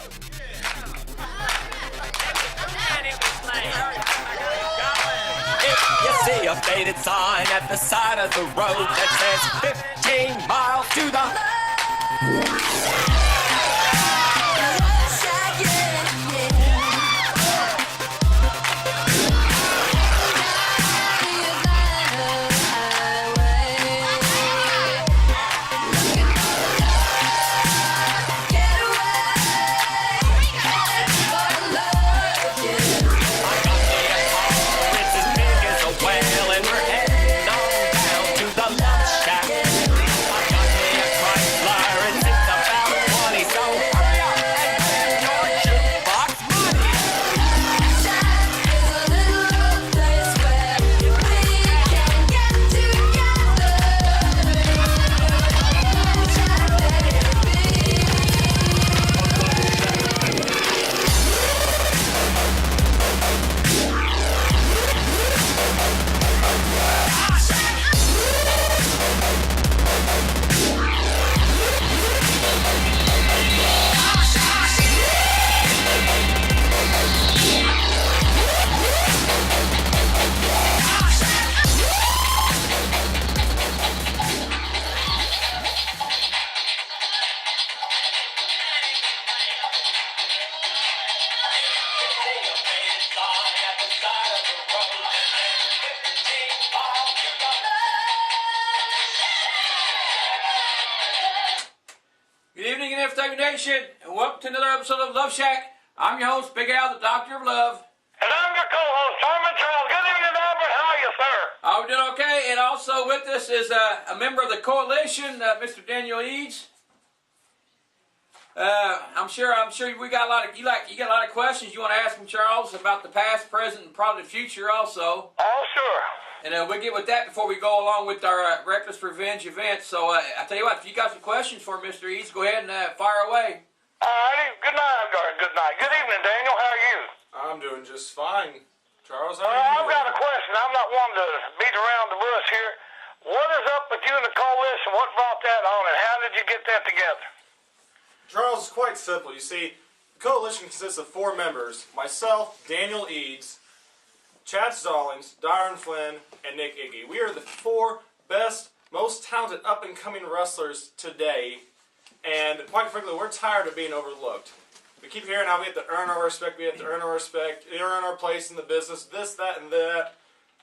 If you see a faded sign at the side of the road that says 15 miles to the... Good evening and everything nation, and welcome to another episode of Luv Shak. I'm your host, Big Al, the Doctor of Love. And I'm your co-host, Simon Charles. Good evening, Albert. How are you, sir? We're doing okay, and also with us is a member of the coalition, Mr. Daniel Eades. I'm sure we got a lot of you got a lot of questions you want to ask him, Charles, about the past, present, and probably the future also. Oh, sure. And we'll get with that before we go along with our Reckless Revenge event. So I tell you what, if you got some questions for Mr. Eades, go ahead and fire away. All righty. Good night, good night. Good evening, Daniel. How are you? I'm doing just fine. Charles, how Well, are you I've got a question. I'm not one to beat around the bush here. What is up with you and the coalition? What brought that on, and how did you get that together? Charles, it's quite simple. You see, the coalition consists of 4 members. Myself, Daniel Eades, Chad Stallings, Darren Flynn, and Nick Iggy. We are the 4 best, most talented up-and-coming wrestlers today, and quite frankly, we're tired of being overlooked. We keep hearing how we have to earn our respect, earn our place in the business, this, that, and that,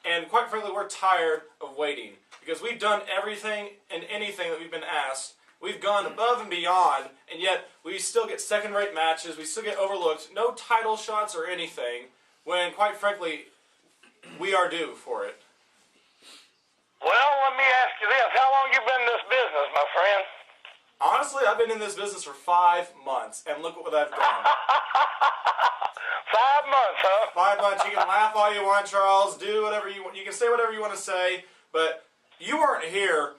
and quite frankly, we're tired of waiting, because we've done everything and anything that we've been asked. We've gone above and beyond, and yet we still get second-rate matches, we still get overlooked, no title shots or anything, when quite frankly, we are due for it. Well, let me ask you this. How long you been in this business, my friend? Honestly, I've been in this business for 5 months, and look what I've done. 5 months, huh? 5 months. You can laugh all you want, Charles. Do whatever you want. You can say whatever you want to say, but you weren't here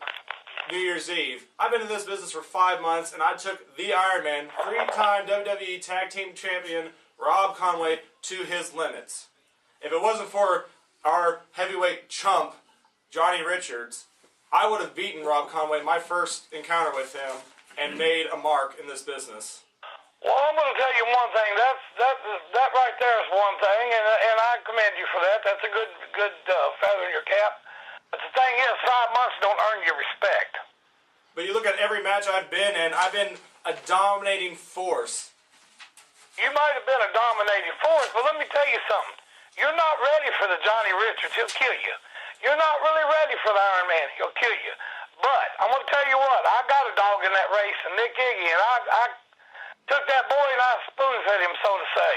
New Year's Eve. I've been in this business for 5 months, and I took the Iron Man, 3-time WWE Tag Team Champion Rob Conway, to his limits. If it wasn't for our heavyweight chump, Johnny Richards, I would have beaten Rob Conway my first encounter with him and made a mark in this business. Well, I'm going to tell you one thing. That right there is one thing, and I commend you for that. That's a good feather in your cap. But the thing is, 5 months don't earn you respect. But you look at every match I've been in, I've been a dominating force. You might have been a dominating force, but let me tell you something. You're not ready for the Johnny Richards. He'll kill you. You're not really ready for the Iron Man. He'll kill you. But I'm going to tell you what. I got a dog in that race, and Nick Iggy, and I took that boy and I spoon-fed him, so to say.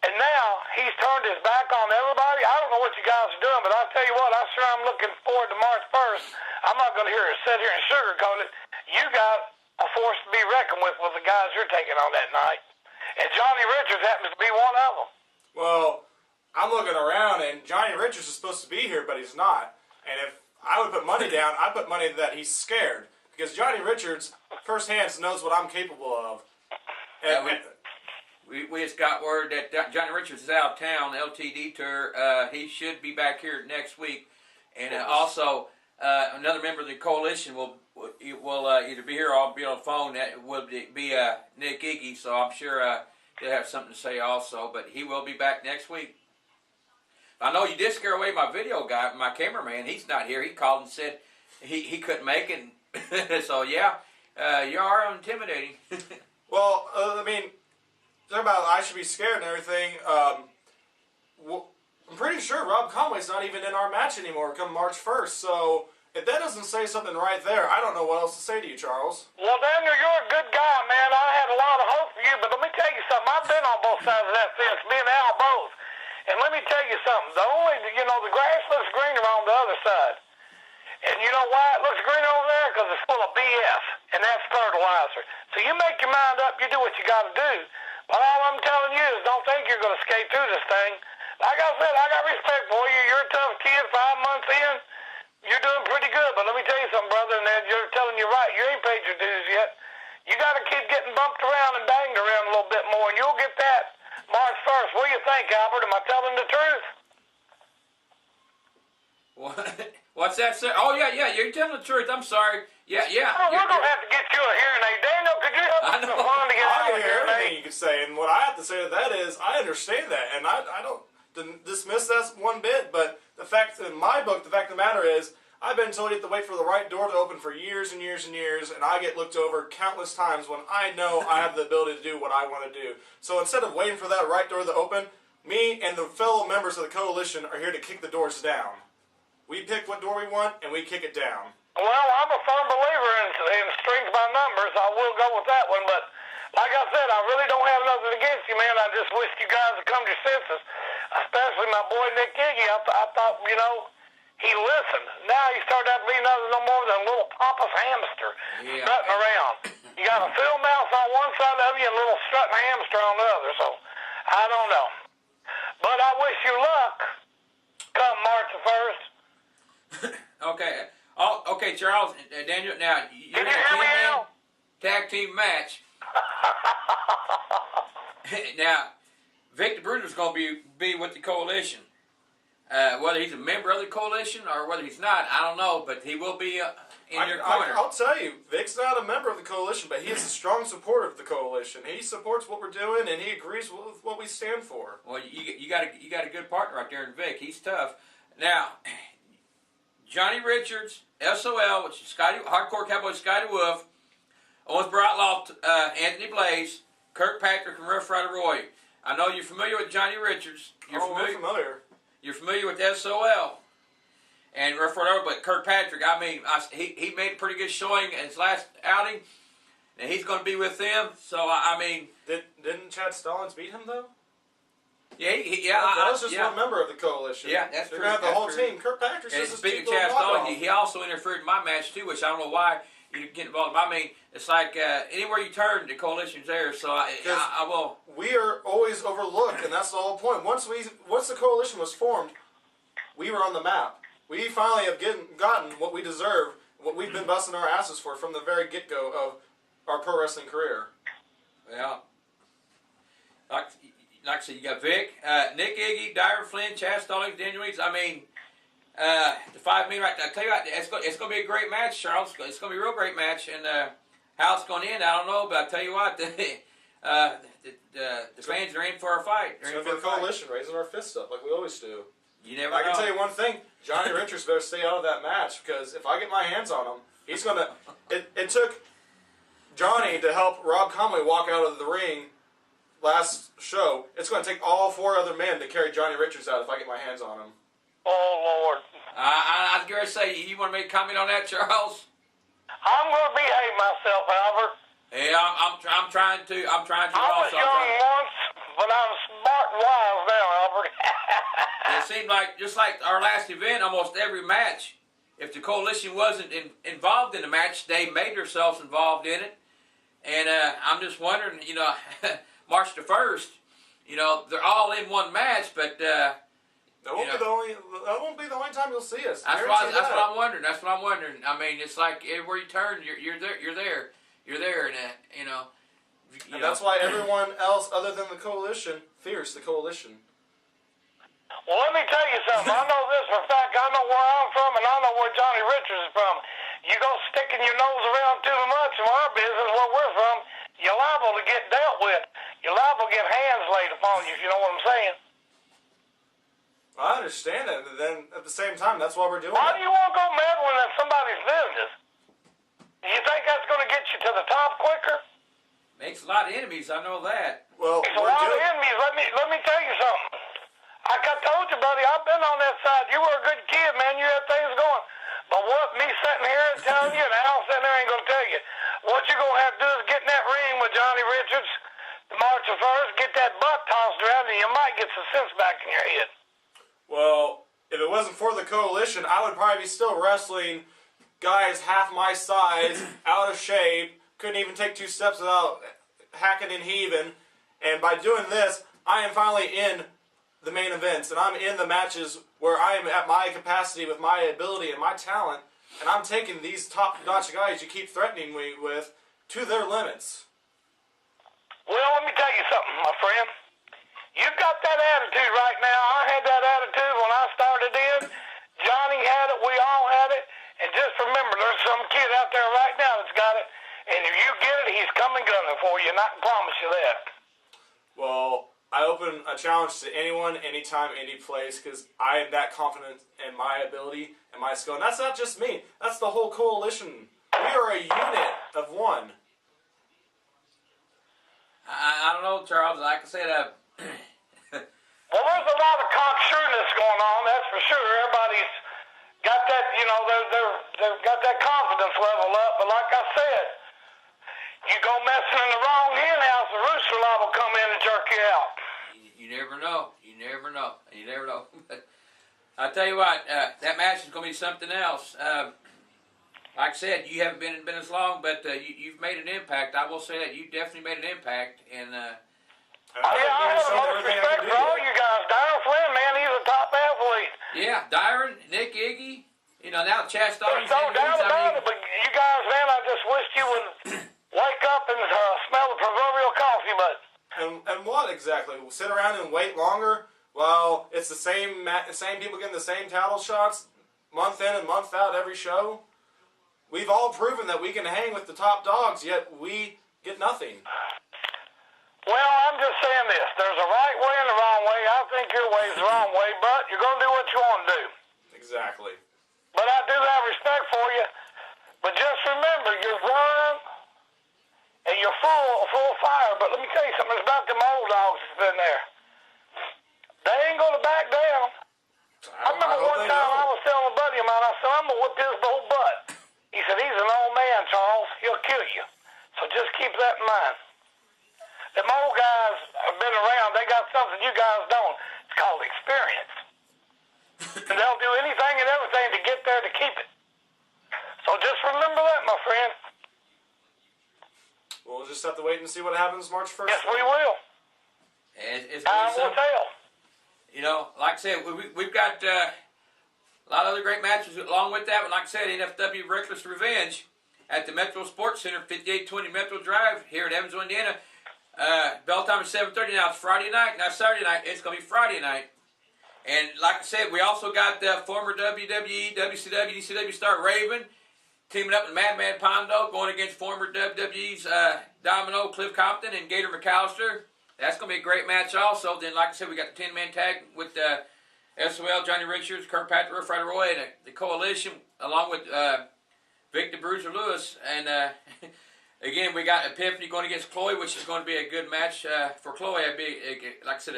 And now he's turned his back on everybody. I don't know what you guys are doing, but I'll tell you what. I sure am looking forward to March 1st. I'm not going to sit here and sugarcoat it. You got a force to be reckoned with the guys you're taking on that night. And Johnny Richards happens to be one of them. Well, I'm looking around, and Johnny Richards is supposed to be here, but he's not. And if I would put money down, I'd put money that he's scared. Because Johnny Richards, firsthand, knows what I'm capable of. And, We just got word that Johnny Richards is out of town, LTD tour. He should be back here next week. And also, another member of the coalition will either be here or I'll be on the phone. That will be Nick Eades, so I'm sure he'll have something to say also. But he will be back next week. I know you did scare away my video guy, my cameraman. He's not here. He called and said he couldn't make it. So yeah, you are intimidating. Well, I mean, talking about I should be scared and everything. I'm pretty sure Rob Conway's not even in our match anymore come March 1st. So if that doesn't say something right there, I don't know what else to say to you, Charles. Well, Daniel, you're a good guy, man. I had a lot of hope for you, but let me tell you something. I've been on both sides of that fence, me and Al both. And let me tell you something. The grass looks greener on the other side. And you know why it looks green over there? Because it's full of BS, and that's fertilizer. So you make your mind up, you do what you got to do. But all I'm telling you is don't think you're going to skate through this thing. Like I said, I got respect for you. You're a tough kid, 5 months in. You're doing pretty good. But let me tell you something, brother, and you're telling you right. You ain't paid your dues yet. You got to keep getting bumped around and banged around a little bit more, and you'll get that March 1st. What do you think, Albert? Am I telling the truth? What's that, sir? Oh, yeah, you're telling the truth. I'm sorry. Yeah. Oh, we're going to have to get you a hearing aid. Daniel, could you help us to find to get I out of hear here, everything mate? you can say, and what I have to say to that is I understand that, and I don't dismiss that one bit, but in my book, the fact of the matter is I've been told you have to wait for the right door to open for years and years and years, and I get looked over countless times when I know I have the ability to do what I want to do. So instead of waiting for that right door to open, me and the fellow members of the coalition are here to kick the doors down. We pick what door we want, and we kick it down. Well, I'm a firm believer in strength by numbers. I will go with that one, but like I said, I really don't have nothing against you, man. I just wish you guys would come to your senses, especially my boy Nick Iggy. I thought, he listened. Now he's turned out to be nothing no more than a little pompous hamster strutting around. You got a field mouse on one side of you and a little strutting hamster on the other, so I don't know. But I wish you luck come March the 1st. Okay, Charles, Daniel. Now you're in a Can you hear me, Al? tag team match. Now, Victor Bruder's going to be with the coalition. Whether he's a member of the coalition or whether he's not, I don't know. But he will be in your corner. I'll tell you, Vic's not a member of the coalition, but he is a strong supporter of the coalition. He supports what we're doing, and he agrees with what we stand for. Well, you got a good partner right there in Vic. He's tough. Now, Johnny Richards, SOL, which is Hardcore Cowboy Scotty Wolf, Owensboro Outlaw, Anthony Blaze, Kirk Patrick, and Rough Rider Roy. I know you're familiar with Johnny Richards. We're familiar. You're familiar with SOL and Rough Rider Roy, but Kirk Patrick, he made a pretty good showing in his last outing, and he's going to be with them. So, Didn't Chad Stallings beat him, though? Yeah, that was just one member of the coalition. Yeah, that's They're true. going to have the whole team. Kirk Patrick And says speaking of Chad Stallings, he also interfered in my match, too, which I don't know why you get involved. It's like anywhere you turn, the coalition's there, so I will. We are always overlooked, and that's the whole point. Once the coalition was formed, we were on the map. We finally have gotten what we deserve, what we've been busting our asses for from the very get-go of our pro wrestling career. Yeah. Like I said, you got Vic, Nick Iggy, Darren Flynn, Chad Stallings, Daniel Eades. The 5 men right there. I tell you what, it's going to be a great match, Charles. It's going to be a real great match, and how it's going to end, I don't know. But I tell you what, the fans are in for a fight. It's going to be the coalition raising our fists up like we always do. You never I know. can tell you one thing: Johnny Richards better stay out of that match, because if I get my hands on him, he's going to. It took Johnny to help Rob Conway walk out of the ring last show. It's going to take all 4 other men to carry Johnny Richards out if I get my hands on him. Oh, Lord. I was going to say, you want me to comment on that, Charles? I'm going to behave myself, Albert. Yeah, I'm trying to. I was young once, but I'm smart and wise now, Albert. It seemed like, just like our last event, almost every match, if the coalition wasn't involved in the match, they made themselves involved in it. And I'm just wondering, March the 1st, they're all in one match, but That won't be the only time you'll see us. That's what I'm wondering. That's what I'm wondering. It's like everywhere you turn, you're there, and and that's why everyone else other than the coalition fears the coalition. Well, let me tell you something. I know this for a fact. I know where I'm from, and I know where Johnny Richards is from. You go sticking your nose around too much in our business, where we're from, you're liable to get dealt with. You're liable to get hands laid upon you, if you know what I'm saying. I understand it, but then at the same time, that's why we're doing Why it. do you want to go meddling in somebody's business? Do you think that's going to get you to the top quicker? Makes a lot of enemies, I know that. Well, It's a we're lot of doing. enemies. Let me tell you something. Like I told you, buddy, I've been on that side. You were a good kid, man. You had things going. But what me sitting here and telling you, and Al sitting there ain't going to tell you. What you're going to have to do is get in that ring with Johnny Richards March the 1st, get that butt tossed around, and you might get some sense back in your head. Well, if it wasn't for the coalition, I would probably be still wrestling guys half my size, out of shape, couldn't even take 2 steps without hacking and heaving. And by doing this, I am finally in the main events, and I'm in the matches where I am at my capacity with my ability and my talent, and I'm taking these top-notch guys you keep threatening me with to their limits. Well, let me tell you something, my friend. You've got that attitude right now. I had that attitude when I started in. Johnny had it. We all had it. And just remember, there's some kid out there right now that's got it. And if you get it, he's coming gunning for you, and I can promise you that. Well, I open a challenge to anyone, anytime, any place, because I am that confident in my ability and my skill. And that's not just me. That's the whole coalition. We are a unit of one. I don't know, Charles. Like I said, Well, there's a lot of cocksureness going on, that's for sure. Everybody's got that, you know, they've got that confidence level up. But like I said, you go messing in the wrong hen house, the rooster liable will come in and jerk you out. you never know. You never know. You never know. I'll tell you what, that match is going to be something else. Like I said, you haven't been as long, but you've made an impact. I will say that you definitely made an impact. And I have the most respect for all you guys. Darren Flynn, man, he's a top athlete. yeah, Dyron, Nick Iggy, you know, now Chad Stallings. There's no doubt about it, but you guys, man, I just wished you would wake up and smell the proverbial coffee, but... And what exactly? We'll sit around and wait longer while it's the same people getting the same title shots month in and month out every show? We've all proven that we can hang with the top dogs, yet we get nothing. Well, I'm just saying this. There's a right way and a wrong way. I think your way is the wrong way, but you're going to do what you want to do. Exactly. But I do have respect for you. But just remember, you're young and you're full of fire. But let me tell you something. It's about them old dogs that's been there. They ain't going to back down. I remember one time I was telling a buddy of mine, I said, I'm going to whip his old butt. He said, he's an old man, Charles. He'll kill you. So just keep that in mind. Them old guys have been around. They got something you guys don't. It's called experience. And they'll do anything and everything to get there to keep it. So just remember that, my friend. We'll just have to wait and see what happens March 1st. Yes, we will. It's Time will tell. You know, like I said, we've got a lot of other great matches along with that. But like I said, NFW Reckless Revenge at the Metro Sports Center, 5820 Metro Drive here in Evansville, Indiana. Bell time is 7:30 now. It's Friday night, not Saturday night. It's going to be Friday night. And like I said, we also got former WWE, WCW, ECW star Raven teaming up with Madman Pondo going against former WWE's Domino, Cliff Compton, and Gator McAllister. That's going to be a great match also. Then, like I said, we got the 10-man tag with SOL, Johnny Richards, Kirkpatrick, Rough Rider Roy, and the Coalition, along with Victor Bruiser Lewis. And again, we got Epiphany going against Chloe, which is going to be a good match for Chloe. It'd be, like I said,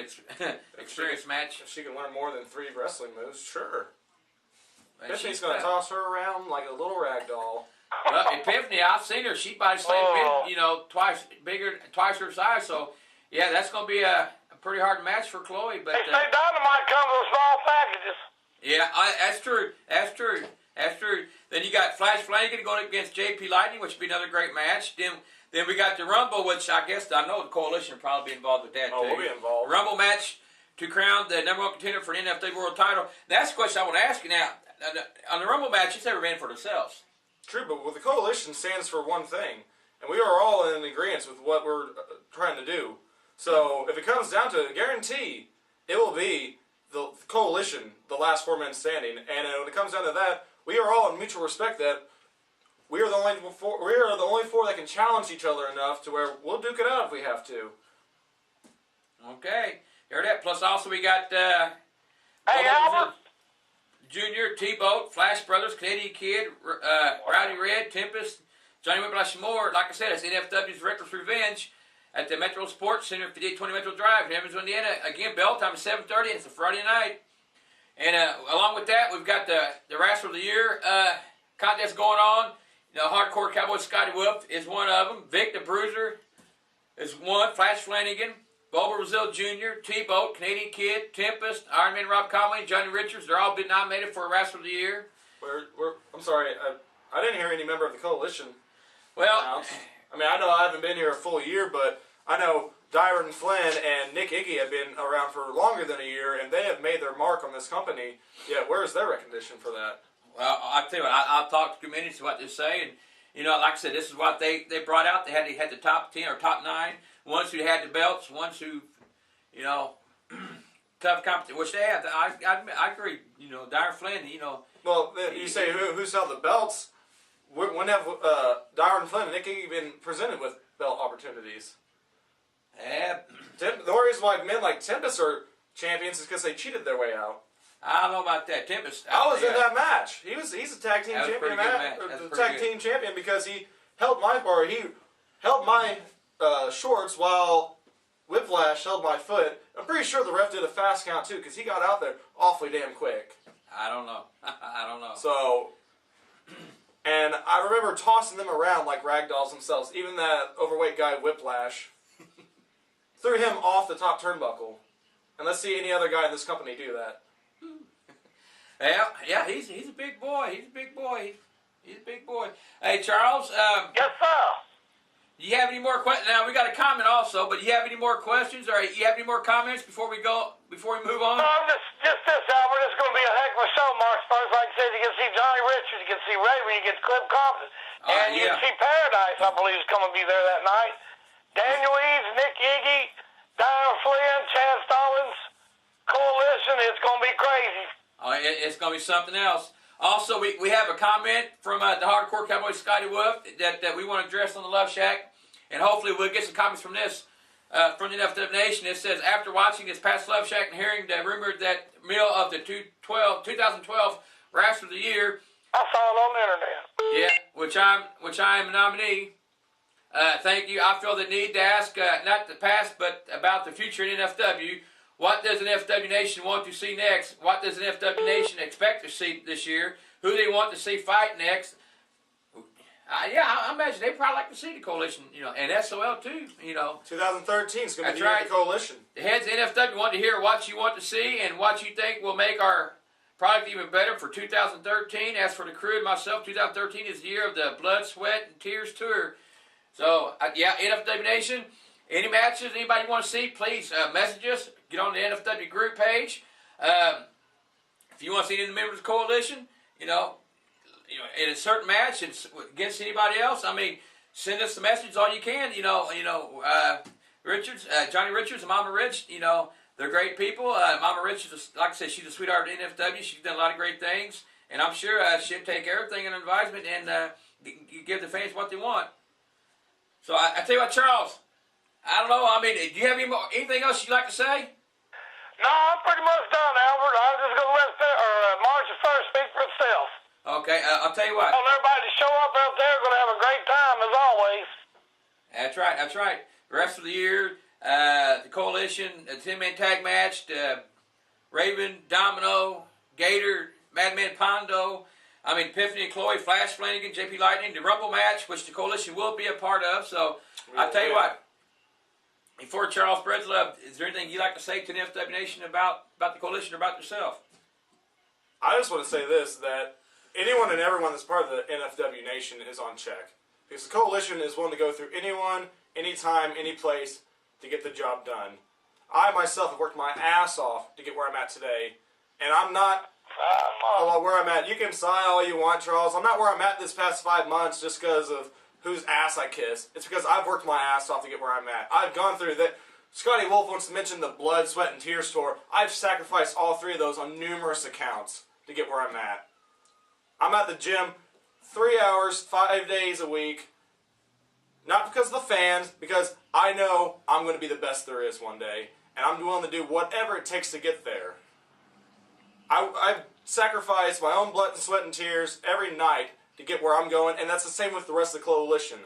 experienced match. If she can learn more than 3 wrestling moves, sure. And Epiphany's going to toss her around like a little rag doll. Well, Epiphany, I've seen her. She body slammed men, you know, twice her size. So, yeah, that's going to be a pretty hard match for Chloe. But They say Dynamite comes in small packages. yeah, that's true. That's true. That's true. Then you got Flash Flanagan going against JP Lightning, which would be another great match. Then we got the Rumble, which I know the Coalition will probably be involved with that too. Oh, we'll be involved. Rumble match to crown the number 1 contender for the NFW World Title. That's the question I want to ask you now. On the Rumble match, it's never ran for themselves. True, but the coalition stands for one thing, and we are all in agreement with what we're trying to do. So if it comes down to it, guarantee it will be the coalition, the last 4 men standing. And when it comes down to that, we are all in mutual respect that we are the only four that can challenge each other enough to where we'll duke it out if we have to. Okay, heard that. Plus, also we got Hey, Albert. Junior, T-Boat, Flash Brothers, Canadian Kid, Rowdy Red, Tempest, Johnny Whiplash, and more. Like I said, it's NFW's Reckless Revenge at the Metro Sports Center, 5820 Metro Drive in Evansville, Indiana. Again, bell time is 7:30, and it's a Friday night. And along with that, we've got the Wrestler of the Year contest going on. You know, Hardcore Cowboy Scotty Wolf is one of them. Vic the Bruiser is one. Flash Flanagan, Bulber Brazil Jr., T-Boat, Canadian Kid, Tempest, Iron Man Rob Conway, and Johnny Richards. They're all been nominated for a Wrestler of the Year. I'm sorry, I didn't hear any member of the coalition. Well, I mean, I know I haven't been here a full year, but I know Dyron Flynn and Nick Iggy have been around for longer than a year, and they have made their mark on this company. Yet, where is their recognition for that? well, I'll tell you what, I'll talk to communities what they say, and you know, like I said, this is what they brought out. They had the top 10 or top 9, ones who had the belts, ones who, you know, tough competition, which they have. I agree. You know, Dyron Flynn, you know. Well, you say who's held the belts? When have Dyron Flynn and Nick Iggy been presented with belt opportunities? Yeah. The only reason why men like Tempest are champions is because they cheated their way out. I don't know about that. Tempest. I was in that match. He's a tag team champion. Team champion because he held my shorts while Whiplash held my foot. I'm pretty sure the ref did a fast count too because he got out there awfully damn quick. I don't know. I don't know. So, and I remember tossing them around like ragdolls themselves. Even that overweight guy Whiplash threw him off the top turnbuckle. And let's see any other guy in this company do that. Yeah, he's a big boy. He's a big boy. He's a big boy. Hey, Charles. Yes, sir. Do you have any more questions? Now, we got a comment also, but do you have any more questions or you have any more comments before we move on? Just this, Albert. It's going to be a heck of a show, Mark Spurs. Like I said, you can see Johnny Richards, you can see Raven, you get Cliff Compton, and you can see Paradise, I believe, is coming to be there that night. Daniel Eades, Nick Iggy, Darren Flynn, Chad Stallings, Coalition. It's going to be crazy. It's going to be something else. Also, we have a comment from the Hardcore Cowboy Scotty Wolf that we want to address on the Luv Shack, and hopefully we'll get some comments from this from the NFW Nation. It says, after watching this past Luv Shack and hearing the rumor that meal of the 2012 Wrestler of the Year, I saw it on the internet. Yeah, which I am a nominee. Thank you. I feel the need to ask not the past, but about the future in NFW. What does an FW Nation want to see next? What does an FW Nation expect to see this year? Who they want to see fight next? I imagine they probably like to see the Coalition, you know, and SOL too, you know. 2013 is going to be the year of the Coalition. The heads of NFW want to hear what you want to see and what you think will make our product even better for 2013. As for the crew and myself, 2013 is the year of the Blood, Sweat, and Tears Tour. So, NFW Nation, any matches anybody want to see, please message us. Get on the NFW group page. If you want to see any of the members of the Coalition, you know, in a certain match against anybody else, I mean, send us the message all you can. Richards, Johnny Richards, and Mama Rich, you know, they're great people. Mama Rich is, like I said, she's a sweetheart at NFW. She's done a lot of great things, and I'm sure she'll take everything in advisement and give the fans what they want. So I tell you what, Charles, I don't know. I mean, do you have anything else you'd like to say? No, I'm pretty much done, Albert. I'm just going to let March the 1st speak for itself. Okay, I'll tell you what. I want everybody to show up out there. Going to have a great time, as always. That's right, that's right. The rest of the year, the Coalition, a 10-man tag match, Raven, Domino, Gator, Madman Pondo, Epiphany and Chloe, Flash Flanagan, JP Lightning, the Rumble match, which the Coalition will be a part of. So, I'll tell you what. Before Charles spreads love, is there anything you'd like to say to the FW Nation about the Coalition or about yourself? I just want to say this, that anyone and everyone that's part of the NFW Nation is on check. Because the Coalition is willing to go through anyone, anytime, any place to get the job done. I myself have worked my ass off to get where I'm at today. And I'm not where I'm at. You can sigh all you want, Charles. I'm not where I'm at this past 5 months just because of whose ass I kiss. It's because I've worked my ass off to get where I'm at. I've gone through that. Scotty Wolf wants to mention the Blood, Sweat, and Tears tour. I've sacrificed all 3 of those on numerous accounts to get where I'm at. I'm at the gym 3 hours, 5 days a week. Not because of the fans, because I know I'm going to be the best there is one day. And I'm willing to do whatever it takes to get there. I've sacrificed my own blood and sweat and tears every night to get where I'm going, and that's the same with the rest of the coalition.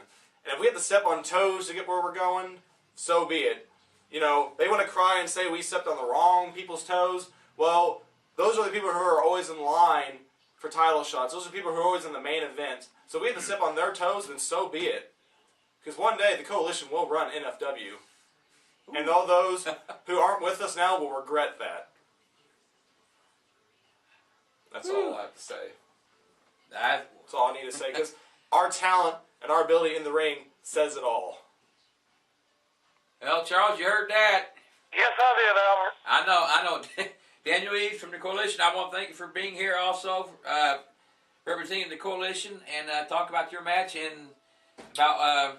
And if we have to step on toes to get where we're going, so be it. You know, they want to cry and say we stepped on the wrong people's toes. Well, those are the people who are always in line for title shots. Those are the people who are always in the main event. So if we have to step on their toes, then so be it. Because one day the coalition will run NFW. And all those who aren't with us now will regret that. That's all I have to say. That's all I need to say. Because our talent and our ability in the ring says it all. Well, Charles, you heard that. Yes, I did, Albert. I know. Daniel Eades from the coalition, I want to thank you for being here also, representing the coalition, and talk about your match and about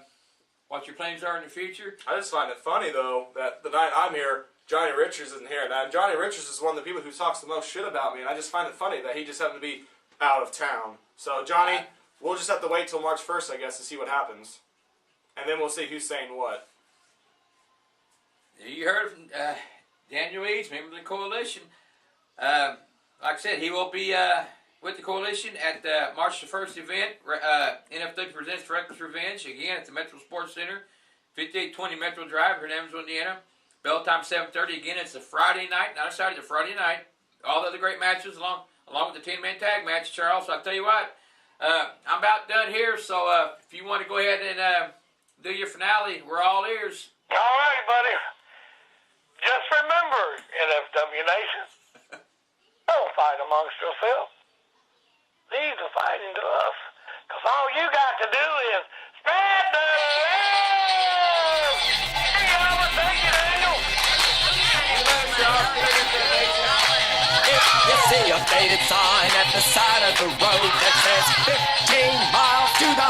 what your plans are in the future. I just find it funny, though, that the night I'm here, Johnny Richards isn't here. Now, Johnny Richards is one of the people who talks the most shit about me, and I just find it funny that he just happened to be out of town. So, Johnny, we'll just have to wait till March 1st, I guess, to see what happens. And then we'll see who's saying what. You heard from Daniel Eades, member of the coalition. Like I said, he will be with the coalition at the March the 1st event. NFW presents Reckless Revenge, again at the Metro Sports Center, 5820 Metro Drive here in Evansville, Indiana. Bell time 7:30. Again, it's a Friday night, not a Saturday, it's a Friday night. All the other great matches along with the 10-man tag match, Charles. So I'll tell you what, I'm about done here, so if you want to go ahead and do your finale, we're all ears. All right, buddy. Just remember, NFW Nation, don't fight amongst yourselves. Leave the fighting to us. Because all you got to do is spread the love! Hey, Albert, thank you, Daniel! If you see a faded sign at the side of the road that says 15 miles to the